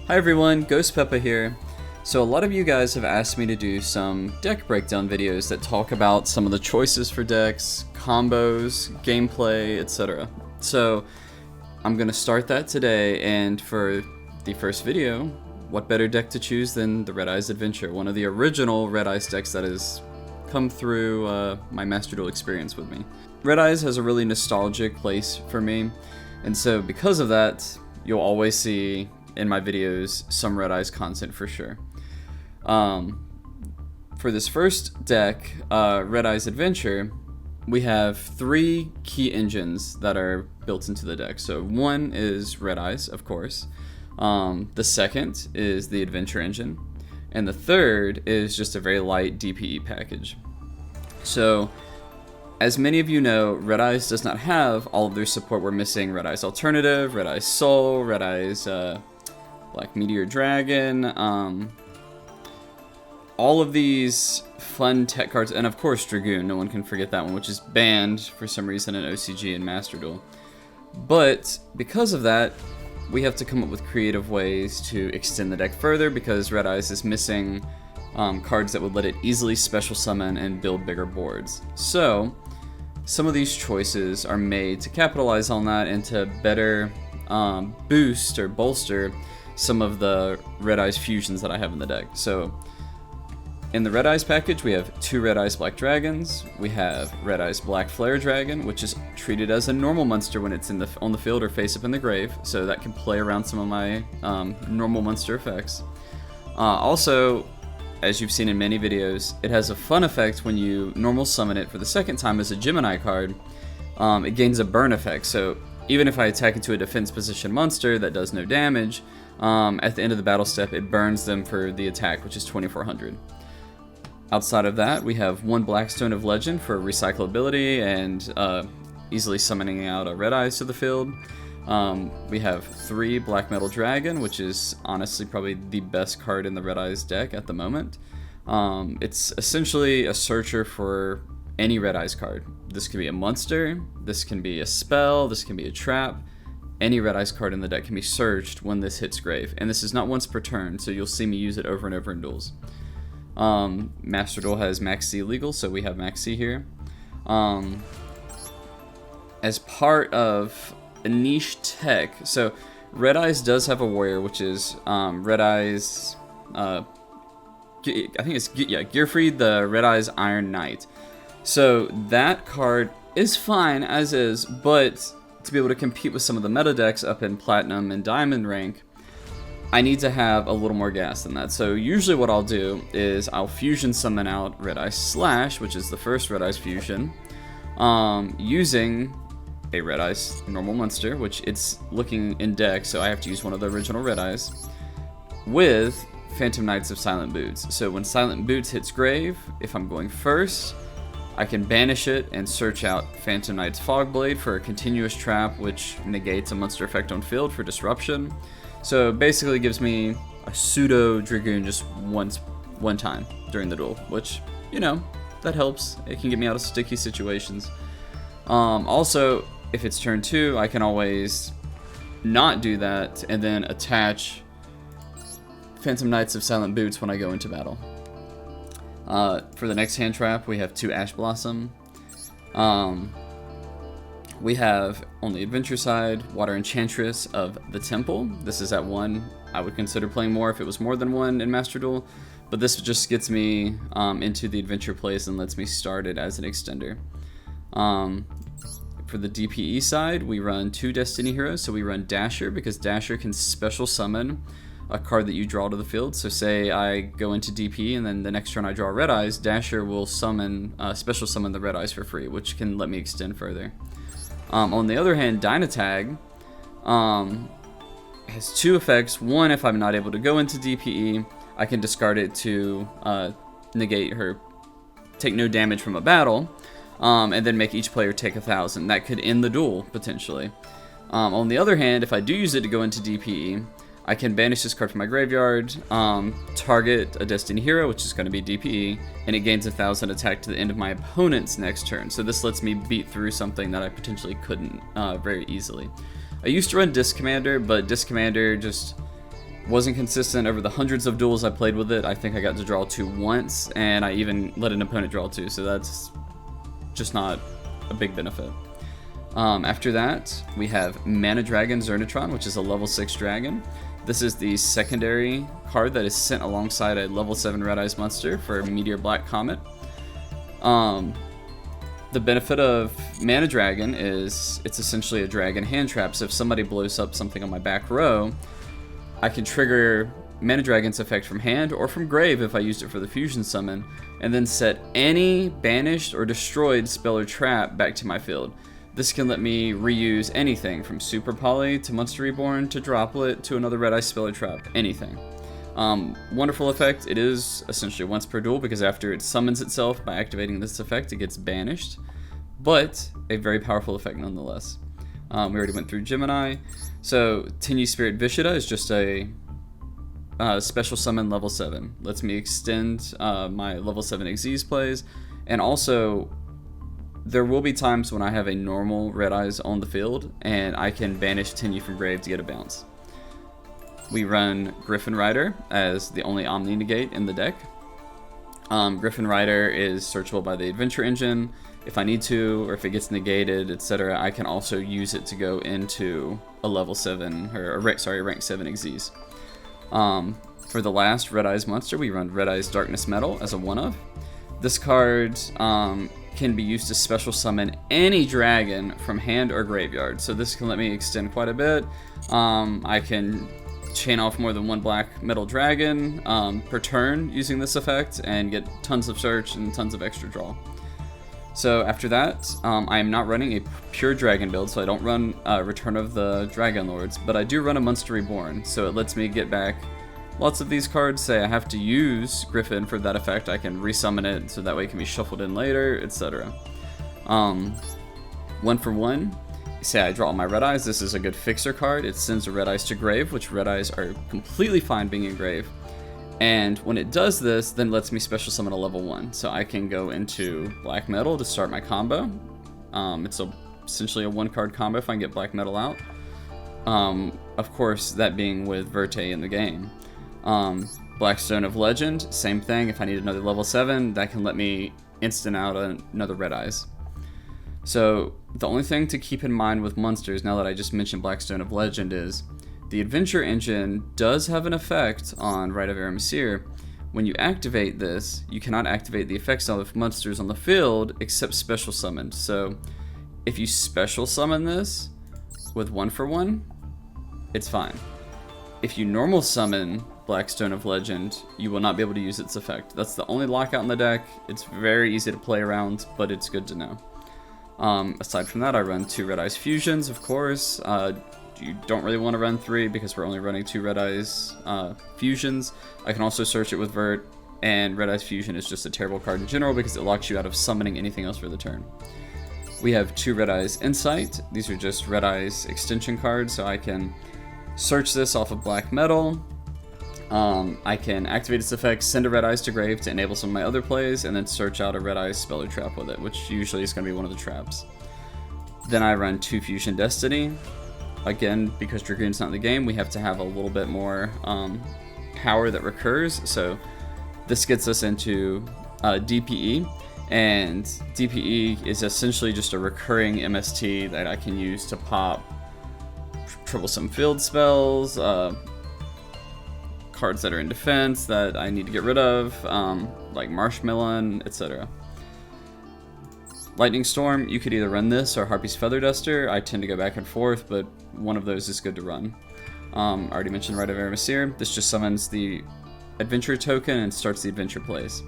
Hi everyone, Ghost Peppa here. So a lot of you guys have asked me to do some deck breakdown videos that talk about some of the choices for decks, combos, gameplay, etc. So I'm gonna start that today, and for the first video, what better deck to choose than the Red Eyes Adventure, one of the original Red Eyes decks that has come through my Master Duel experience with me. Red Eyes has a really nostalgic place for me, and so because of that, you'll always see in my videos some Red Eyes content for sure. For this first deck, Red Eyes Adventure, we have three key engines that are built into the deck. So one is Red Eyes, of course. The second is the Adventure engine. And the third is just a very light DPE package. So, as many of you know, Red Eyes does not have all of their support. We're missing Red Eyes Alternative, Red Eyes Soul, Red Eyes Black Meteor Dragon, all of these fun tech cards, and of course Dragoon, no one can forget that one, which is banned for some reason in OCG and Master Duel. But because of that, we have to come up with creative ways to extend the deck further, because Red Eyes is missing cards that would let it easily special summon and build bigger boards. So some of these choices are made to capitalize on that and to better boost or bolster some of the Red Eyes fusions that I have in the deck. So in the Red Eyes package, we have two Red Eyes Black Dragons. We have Red Eyes Black Flare Dragon, which is treated as a normal monster when it's on the field or face up in the grave, so that can play around some of my normal monster effects. Also, as you've seen in many videos, it has a fun effect when you normal summon it for the second time as a Gemini card. It gains a burn effect, so even if I attack into a defense position monster that does no damage, at the end of the battle step, it burns them for the attack, which is 2400. Outside of that, we have one Blackstone of Legend for recyclability and easily summoning out a Red Eyes to the field. We have three Black Metal Dragon, which is honestly probably the best card in the Red Eyes deck at the moment. It's essentially a searcher for any Red Eyes card. This could be a monster, this can be a spell, this can be a trap. Any Red Eyes card in the deck can be searched when this hits grave, and this is not once per turn, so you'll see me use it over and over in duels. Master Duel has Max C legal, so we have Max C here. As part of a niche tech, so Red Eyes does have a warrior, which is Red Eyes, I think it's, yeah, Gearfried, the Red Eyes Iron Knight. So that card is fine as is, but to be able to compete with some of the meta decks up in Platinum and Diamond rank, I need to have a little more gas than that. So usually what I'll do is I'll fusion summon out Red Eyes Slash, which is the first Red Eyes fusion, using a Red Eyes normal monster, which it's looking in deck, so I have to use one of the original Red Eyes, with Phantom Knights of Silent Boots. So when Silent Boots hits grave, if I'm going first, I can banish it and search out Phantom Knight's Fogblade for a continuous trap, which negates a monster effect on field for disruption. So it basically gives me a pseudo Dragoon just one time during the duel, which, you know, that helps. It can get me out of sticky situations. Also, if it's turn 2, I can always not do that and then attach Phantom Knights of Silent Boots when I go into battle. For the next hand trap, we have two Ash Blossom. We have, on the adventure side, Water Enchantress of the Temple. This is at 1. I would consider playing more if it was more than 1 in Master Duel, but this just gets me into the adventure place and lets me start it as an extender. For the DPE side, we run 2 Destiny Heroes, so we run Dasher, because Dasher can special summon a card that you draw to the field. So say I go into DP and then the next turn I draw Red Eyes, Dasher will special summon the Red Eyes for free, which can let me extend further. On the other hand, Dynatag has 2 effects. One, if I'm not able to go into DPE, I can discard it to negate her, take no damage from a battle, and then make each player take 1,000. That could end the duel, potentially. On the other hand, if I do use it to go into DPE, I can banish this card from my graveyard, target a Destiny Hero, which is going to be DPE, and it gains 1,000 attack to the end of my opponent's next turn. So this lets me beat through something that I potentially couldn't very easily. I used to run Disc Commander, but Disc Commander just Wasn't consistent over the hundreds of duels I played with it. I think I got to draw 2 once, and I even let an opponent draw 2, so that's just not a big benefit. After that, we have Mana Dragon Zernatron, which is a level 6 dragon. This is the secondary card that is sent alongside a level 7 Red Eyes monster for Meteor Black Comet. The benefit of Mana Dragon is it's essentially a dragon hand trap, so if somebody blows up something on my back row, I can trigger Mana Dragon's effect from hand or from grave if I used it for the fusion summon, and then set any banished or destroyed spell or trap back to my field. This can let me reuse anything from Super Poly to Monster Reborn to Droplet to another Red Eye spell or trap, anything. Wonderful effect. It is essentially once per duel because after it summons itself by activating this effect, it gets banished, but a very powerful effect nonetheless. We already went through Gemini. So Tenyi Spirit Vishita is just a special summon level 7. Lets me extend my level 7 Xyz plays, and also there will be times when I have a normal Red Eyes on the field and I can banish Tenyi from grave to get a bounce. We run Griffin Rider as the only Omni Negate in the deck. Griffin Rider is searchable by the Adventure Engine if I need to, or if it gets negated, etc. I can also use it to go into a level 7, or a rank 7 Xyz. For the last Red Eyes monster, we run Red Eyes Darkness Metal as a 1-of. This card can be used to special summon any dragon from hand or graveyard, so this can let me extend quite a bit. I can chain off more than 1 black metal dragon per turn using this effect and get tons of search and tons of extra draw. So after that, I am not running a pure dragon build, so I don't run Return of the Dragon Lords, but I do run a Monster Reborn, so it lets me get back lots of these cards. Say I have to use Griffin for that effect, I can resummon it, so that way it can be shuffled in later, etc. 1 for 1. Say I draw my Red Eyes, this is a good fixer card. It sends a Red Eyes to grave, which Red Eyes are completely fine being in grave. And when it does this, then lets me special summon a level 1. So I can go into Black Metal to start my combo. It's essentially a 1-card combo if I can get Black Metal out. Of course, that being with Verte in the game. Blackstone of Legend, same thing. If I need another level 7, that can let me instant out another Red Eyes. So the only thing to keep in mind with monsters, now that I just mentioned Blackstone of Legend, is the Adventure Engine does have an effect on Rite of Aramesir. When you activate this, you cannot activate the effects of monsters on the field except special summoned. So if you special summon this with 1 for 1, it's fine. If you normal summon Blackstone of Legend, you will not be able to use its effect. That's the only lockout in the deck. It's very easy to play around, but it's good to know. Aside from that, I run 2 Red Eyes Fusions, of course. You don't really want to run 3 because we're only running 2 Red Eyes Fusions. I can also search it with Vert, and Red Eyes Fusion is just a terrible card in general because it locks you out of summoning anything else for the turn. We have 2 Red Eyes Insight. These are just Red Eyes extension cards, so I can search this off of Black Metal. I can activate its effect, send a Red Eyes to grave to enable some of my other plays, and then search out a Red Eyes spell or trap with it, which usually is going to be one of the traps. Then I run 2 Fusion Destiny. Again, because Dragoon's not in the game, we have to have a little bit more power that recurs, so this gets us into DPE, and DPE is essentially just a recurring MST that I can use to pop troublesome field spells, cards that are in defense that I need to get rid of, like Marshmallow, etc. Lightning Storm, you could either run this or Harpy's Feather Duster. I tend to go back and forth, but one of those is good to run. I already mentioned Rite of Aramesir. This just summons the adventure token and starts the adventure plays.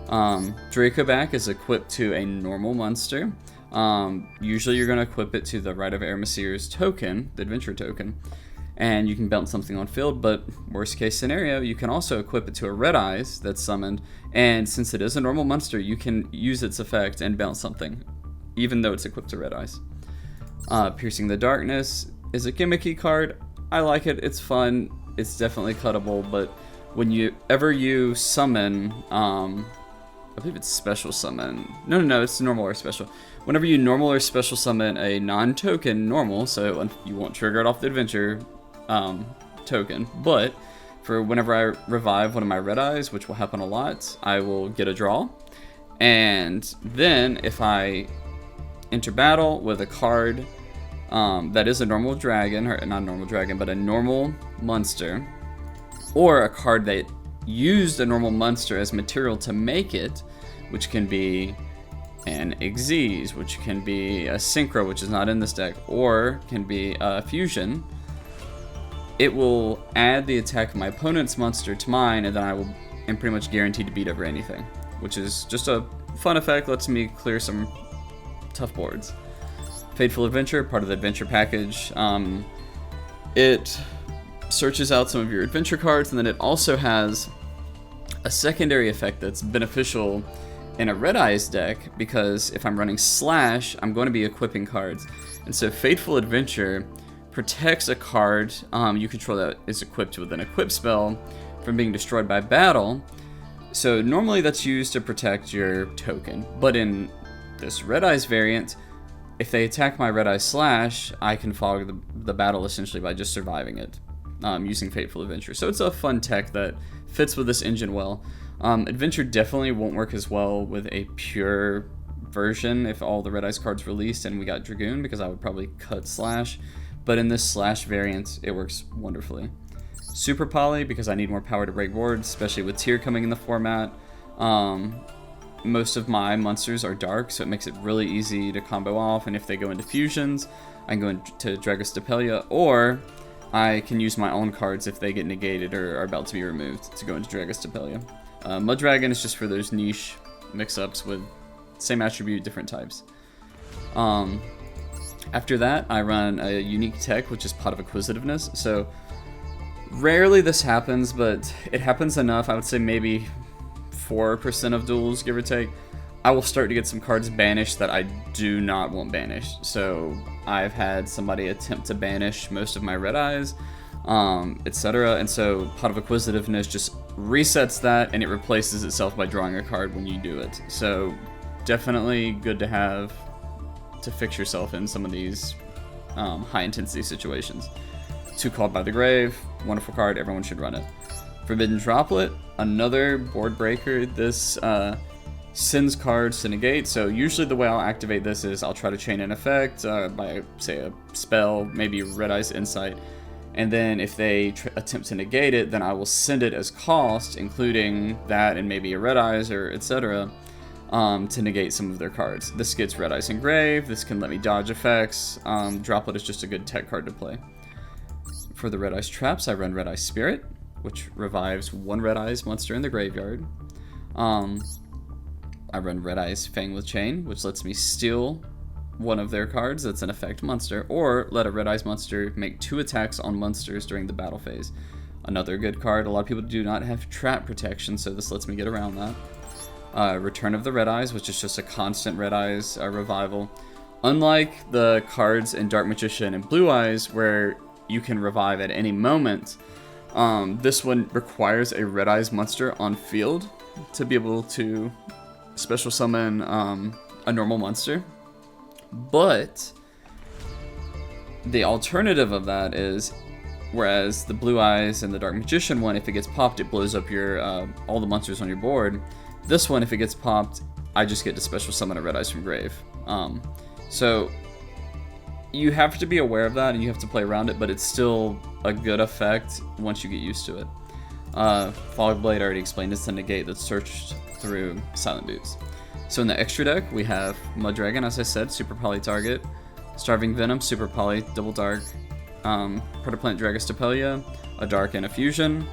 Dracoback is equipped to a normal monster. Usually you're going to equip it to the Rite of Aramesir's token, the adventure token, and you can bounce something on field, but worst case scenario, you can also equip it to a Red Eyes that's summoned, and since it is a normal monster, you can use its effect and bounce something, even though it's equipped to Red Eyes. Piercing the Darkness is a gimmicky card. I like it, it's fun, it's definitely cuttable, but when you summon, I believe it's special summon. No, it's normal or special. Whenever you normal or special summon a non-token normal, so you won't trigger it off the adventure token. But for whenever I revive one of my red eyes, which will happen a lot, I will get a draw. And then if I enter battle with a card that is a normal dragon, or not a normal dragon, but a normal monster, or a card that used a normal monster as material to make it, which can be an Xyz, which can be a Synchro, which is not in this deck, or can be a Fusion, it will add the attack of my opponent's monster to mine, and then I am pretty much guaranteed to beat over anything, which is just a fun effect, lets me clear some tough boards. Fateful Adventure, part of the adventure package. It searches out some of your adventure cards, and then it also has a secondary effect that's beneficial in a Red Eyes deck, because if I'm running Slash, I'm going to be equipping cards. And so Fateful Adventure protects a card you control that is equipped with an equip spell from being destroyed by battle. So normally that's used to protect your token, but in this Red Eyes variant, if they attack my Red Eyes Slash, I can fog the battle essentially by just surviving it using Fateful Adventure. So it's a fun tech that fits with this engine well. Adventure definitely won't work as well with a pure version if all the Red Eyes cards released and we got Dragoon, because I would probably cut Slash. But in this Slash variant, it works wonderfully. Super Poly, because I need more power to break boards, especially with Tier coming in the format. Most of my monsters are dark, so it makes it really easy to combo off, and if they go into fusions, I can go into Dragostapelia, or I can use my own cards if they get negated or are about to be removed to go into Dragostapelia. Mudragon is just for those niche mix-ups with same attribute, different types. After that, I run a unique tech, which is Pot of Acquisitiveness. So rarely this happens, but it happens enough. I would say maybe 4% of duels, give or take. I will start to get some cards banished that I do not want banished. So I've had somebody attempt to banish most of my Red Eyes, etc. And so Pot of Acquisitiveness just resets that, and it replaces itself by drawing a card when you do it. So definitely good to have to fix yourself in some of these high intensity situations. 2 Called by the Grave, wonderful card, everyone should run it. Forbidden Droplet, another board breaker. This sends cards to negate, so usually the way I'll activate this is I'll try to chain an effect by, say, a spell, maybe Red Eyes Insight, and then if they attempt to negate it, then I will send it as cost, including that and maybe a Red Eyes or etc., to negate some of their cards. This gets Red Eyes Engraved, this can let me dodge effects. Droplet is just a good tech card to play. For the Red Eyes Traps, I run Red Eyes Spirit, which revives 1 Red Eyes monster in the graveyard. I run Red Eyes Fang with Chain, which lets me steal one of their cards that's an effect monster, or let a Red Eyes monster make 2 attacks on monsters during the battle phase. Another good card. A lot of people do not have trap protection, so this lets me get around that. Return of the Red Eyes, which is just a constant Red Eyes revival. Unlike the cards in Dark Magician and Blue Eyes, where you can revive at any moment, this one requires a Red Eyes monster on field to be able to special summon a normal monster. But the alternative of that is, whereas the Blue Eyes and the Dark Magician one, if it gets popped, it blows up your all the monsters on your board. This one, if it gets popped, I just get to special summon a Red Eyes from Grave. So you have to be aware of that, and you have to play around it, but it's still a good effect once you get used to it. Fogblade, I already explained, is the negate that's searched through Silent Boots. So in the extra deck, we have Mudragon, as I said, super poly target. Starving Venom, super poly, double dark. Protoplant Dragostapelia, a dark and a fusion.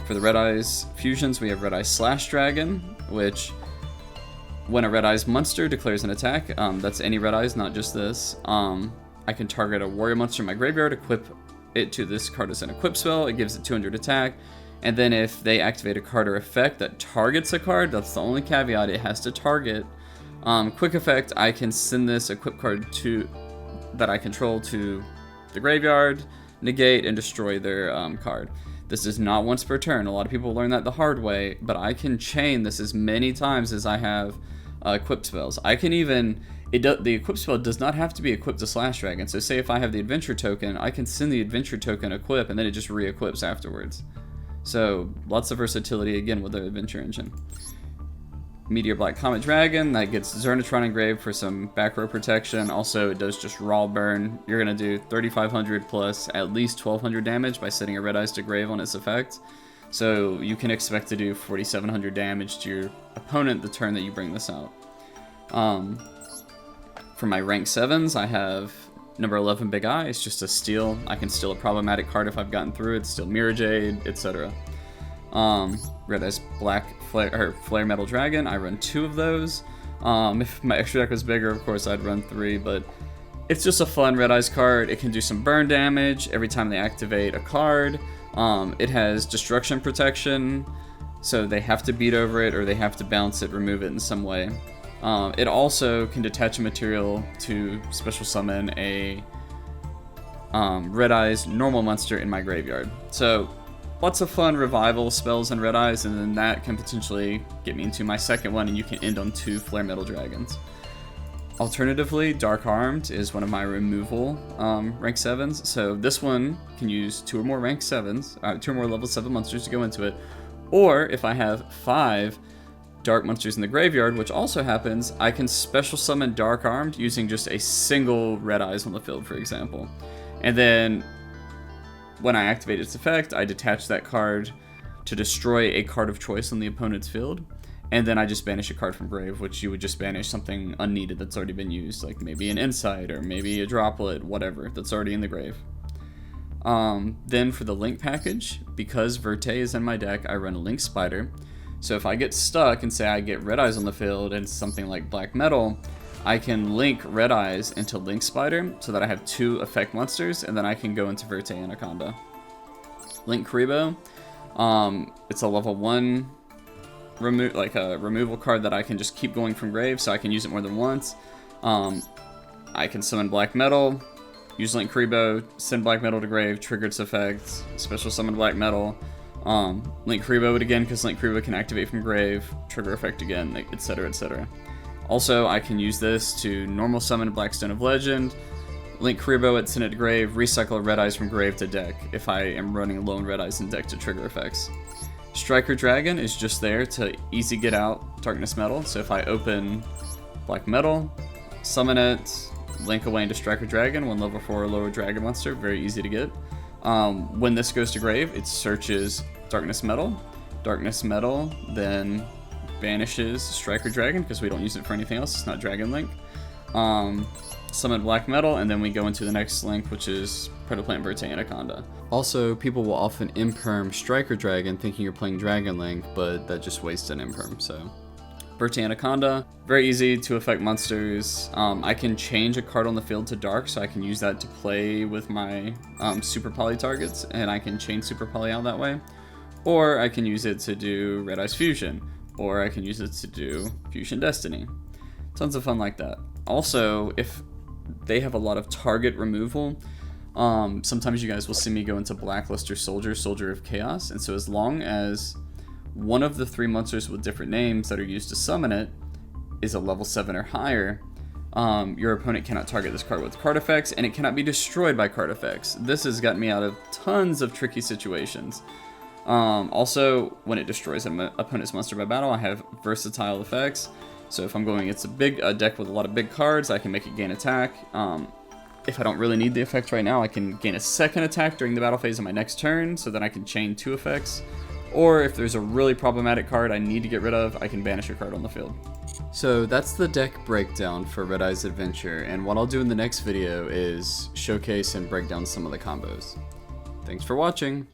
For the Red Eyes fusions, we have Red Eyes Slash Dragon, which, when a Red Eyes monster declares an attack, that's any Red Eyes, not just this, I can target a warrior monster in my graveyard, equip it to this card as an equip spell, it gives it 200 attack, and then if they activate a card or effect that targets a card, that's the only caveat, it has to target. Quick effect, I can send this equip card that I control to the graveyard, negate, and destroy their card. This is not once per turn. A lot of people learn that the hard way, but I can chain this as many times as I have equipped spells. I can even, The equip spell does not have to be equipped to Slash Dragon. So say if I have the Adventure token, I can send the Adventure token equip, and then it just re-equips afterwards. So lots of versatility again with the Adventure engine. Meteor Black Comet Dragon, that gets Zernatron engraved for some back row protection. Also, it does just raw burn. You're going to do 3,500 plus at least 1,200 damage by setting a Red Eyes to Grave on its effect. So you can expect to do 4,700 damage to your opponent the turn that you bring this out. For my rank 7s, I have number 11 Big Eye. It's just a steal. I can steal a problematic card if I've gotten through it. Steal Mirror Jade, etc. Red Eyes Black Flare Metal Dragon. I run 2 of those. If my extra deck was bigger, of course, I'd run 3, but it's just a fun Red Eyes card. It can do some burn damage every time they activate a card. It has destruction protection, so they have to beat over it or they have to bounce it, remove it in some way. It also can detach a material to special summon a Red Eyes normal monster in my graveyard. So lots of fun revival spells in Red Eyes, and then that can potentially get me into my second one, and you can end on 2 Flare Metal Dragons. Alternatively, Dark Armed is one of my removal rank 7s. So this one can use 2 or more rank 7s, 2 or more level 7 monsters to go into it. Or if I have 5 Dark monsters in the graveyard, which also happens, I can special summon Dark Armed using just a single Red Eyes on the field, for example. And then when I activate its effect, I detach that card to destroy a card of choice on the opponent's field. And then I just banish a card from grave, which you would just banish something unneeded that's already been used, like maybe an Insight or maybe a Droplet, whatever, that's already in the grave. Then for the Link package, because Verte is in my deck, I run a Link Spider. So if I get stuck and say I get Red Eyes on the field and something like Black Metal, I can link Red Eyes into Link Spider so that I have 2 effect monsters, and then I can go into Verte Anaconda. Link Karibo, it's a level 1 removal card that I can just keep going from grave, so I can use it more than once. I can summon Black Metal, use Link Karibo, send Black Metal to grave, trigger its effect, special summon Black Metal, Link Karibo it again because Link Karibo can activate from grave, trigger effect again, etc, etc. Also, I can use this to normal summon Blackstone of Legend, Link Karibo it, send it to grave, recycle a Red Eyes from grave to deck if I am running lone Red Eyes in deck to trigger effects. Striker Dragon is just there to easy get out Darkness Metal, so if I open Black Metal, summon it, link away into Striker Dragon, 1 level 4 or lower dragon monster, very easy to get. When this goes to grave, it searches Darkness Metal, then banishes Striker Dragon because we don't use it for anything else, it's not Dragon Link. Summon Black Metal, and then we go into the next link, which is Protoplant Verte Anaconda. Also, people will often imperm Striker Dragon thinking you're playing Dragon Link, but that just wastes an imperm, so. Verte Anaconda, very easy to affect monsters. I can change a card on the field to dark, so I can use that to play with my Super Poly targets, and I can chain Super Poly out that way. Or I can use it to do Red Eyes Fusion, or I can use it to do Fusion Destiny. Tons of fun like that. Also, if they have a lot of target removal, sometimes you guys will see me go into Blacklist or Soldier of Chaos, and so as long as one of the 3 monsters with different names that are used to summon it is a level 7 or higher, your opponent cannot target this card with card effects, and it cannot be destroyed by card effects. This has gotten me out of tons of tricky situations. Also, when it destroys an opponent's monster by battle, I have versatile effects. So if I'm going, it's a deck with a lot of big cards, I can make it gain attack. If I don't really need the effect right now, I can gain a second attack during the battle phase of my next turn, so that I can chain 2 effects. Or if there's a really problematic card I need to get rid of, I can banish a card on the field. So that's the deck breakdown for Red Eyes Adventure, and what I'll do in the next video is showcase and break down some of the combos. Thanks for watching!